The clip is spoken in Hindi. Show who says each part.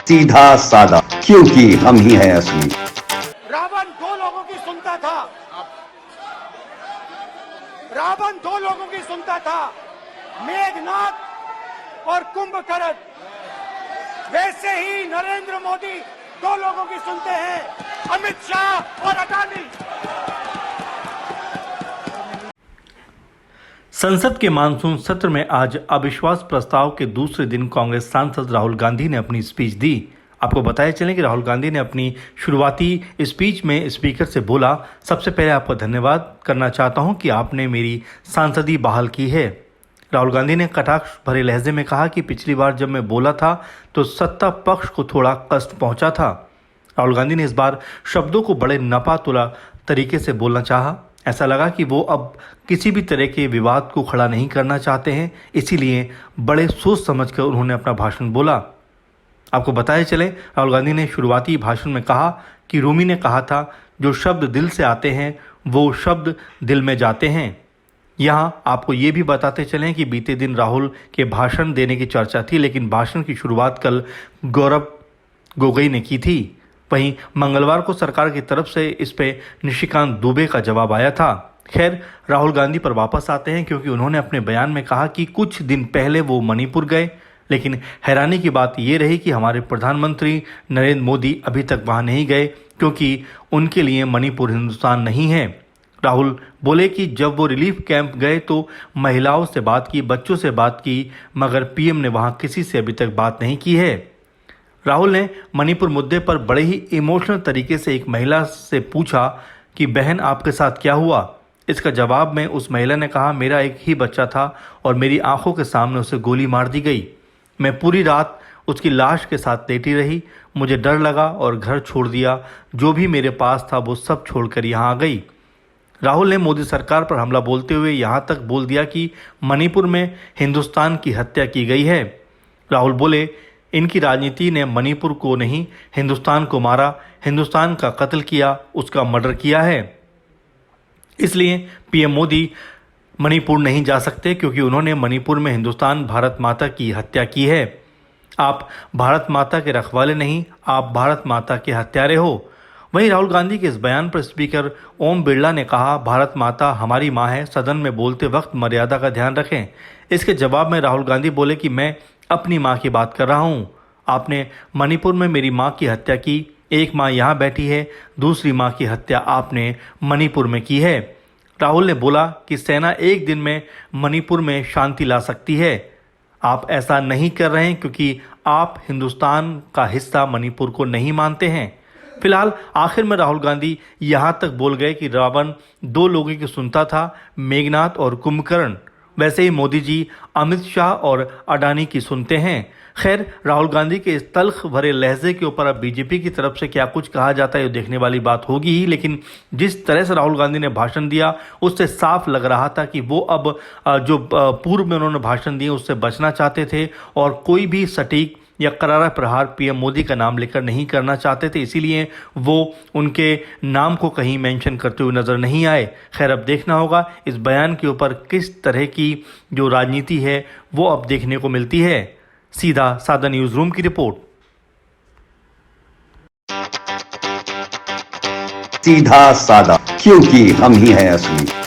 Speaker 1: सीधा सादा, क्योंकि हम ही हैं असली।
Speaker 2: रावण दो लोगों की सुनता था, रावण दो लोगों की सुनता था, मेघनाथ और कुंभकर्ण। वैसे ही नरेंद्र मोदी दो लोगों की सुनते हैं, अमित शाह और अडानी।
Speaker 3: संसद के मानसून सत्र में आज अविश्वास प्रस्ताव के दूसरे दिन कांग्रेस सांसद राहुल गांधी ने अपनी स्पीच दी। आपको बताया चले कि राहुल गांधी ने अपनी शुरुआती स्पीच में स्पीकर से बोला, सबसे पहले आपका धन्यवाद करना चाहता हूं कि आपने मेरी सांसदी बहाल की है। राहुल गांधी ने कटाक्ष भरे लहजे में कहा कि पिछली बार जब मैं बोला था तो सत्ता पक्ष को थोड़ा कष्ट पहुंचा था। राहुल गांधी ने इस बार शब्दों को बड़े नपातुला तरीके से बोलना चाहा। ऐसा लगा कि वो अब किसी भी तरह के विवाद को खड़ा नहीं करना चाहते हैं, इसीलिए बड़े सोच समझकर उन्होंने अपना भाषण बोला। आपको बताया चले, राहुल गांधी ने शुरुआती भाषण में कहा कि रूमी ने कहा था, जो शब्द दिल से आते हैं वो शब्द दिल में जाते हैं। यहाँ आपको ये भी बताते चलें कि बीते दिन राहुल के भाषण देने की चर्चा थी, लेकिन भाषण की शुरुआत कल गौरव गोगोई ने की थी। वहीं मंगलवार को सरकार की तरफ से इस पे निशिकांत दुबे का जवाब आया था। खैर, राहुल गांधी पर वापस आते हैं, क्योंकि उन्होंने अपने बयान में कहा कि कुछ दिन पहले वो मणिपुर गए, लेकिन हैरानी की बात ये रही कि हमारे प्रधानमंत्री नरेंद्र मोदी अभी तक वहां नहीं गए, क्योंकि उनके लिए मणिपुर हिंदुस्तान नहीं है। राहुल बोले कि जब वो रिलीफ कैंप गए तो महिलाओं से बात की, बच्चों से बात की, मगर पीएम ने वहां किसी से अभी तक बात नहीं की है। राहुल ने मणिपुर मुद्दे पर बड़े ही इमोशनल तरीके से एक महिला से पूछा कि बहन, आपके साथ क्या हुआ। इसका जवाब में उस महिला ने कहा, मेरा एक ही बच्चा था और मेरी आंखों के सामने उसे गोली मार दी गई। मैं पूरी रात उसकी लाश के साथ लेटी रही। मुझे डर लगा और घर छोड़ दिया। जो भी मेरे पास था वो सब छोड़कर यहाँ आ गई। राहुल ने मोदी सरकार पर हमला बोलते हुए यहाँ तक बोल दिया कि मणिपुर में हिंदुस्तान की हत्या की गई है। राहुल बोले, इनकी राजनीति ने मणिपुर को नहीं, हिंदुस्तान को मारा, हिंदुस्तान का कत्ल किया, उसका मर्डर किया है। इसलिए पीएम मोदी मणिपुर नहीं जा सकते, क्योंकि उन्होंने मणिपुर में हिंदुस्तान भारत माता की हत्या की है। आप भारत माता के रखवाले नहीं, आप भारत माता के हत्यारे हो। वहीं राहुल गांधी के इस बयान पर स्पीकर ओम बिरला ने कहा, भारत माता हमारी माँ है, सदन में बोलते वक्त मर्यादा का ध्यान रखें। इसके जवाब में राहुल गांधी बोले कि मैं अपनी माँ की बात कर रहा हूँ। आपने मणिपुर में मेरी माँ की हत्या की, एक माँ यहाँ बैठी है, दूसरी माँ की हत्या आपने मणिपुर में की है। राहुल ने बोला कि सेना एक दिन में मणिपुर में शांति ला सकती है। आप ऐसा नहीं कर रहे हैं क्योंकि आप हिंदुस्तान का हिस्सा मणिपुर को नहीं मानते हैं। फिलहाल आखिर में राहुल गांधी यहाँ तक बोल गए कि रावण दो लोगों की सुनता था, मेघनाथ और कुंभकर्ण। वैसे ही मोदी जी अमित शाह और अडानी की सुनते हैं। खैर, राहुल गांधी के इस तल्ख भरे लहजे के ऊपर अब बीजेपी की तरफ से क्या कुछ कहा जाता है ये देखने वाली बात होगी ही, लेकिन जिस तरह से राहुल गांधी ने भाषण दिया उससे साफ लग रहा था कि वो अब जो पूर्व में उन्होंने भाषण दिए उससे बचना चाहते थे और कोई भी सटीक या करारा प्रहार पीएम मोदी का नाम लेकर नहीं करना चाहते थे, इसीलिए वो उनके नाम को कहीं मेंशन करते हुए नजर नहीं आए। खैर, अब देखना होगा इस बयान के ऊपर किस तरह की जो राजनीति है वो अब देखने को मिलती है। सीधा सादा न्यूज रूम की रिपोर्ट।
Speaker 1: सीधा सादा, क्योंकि हम ही हैं असली।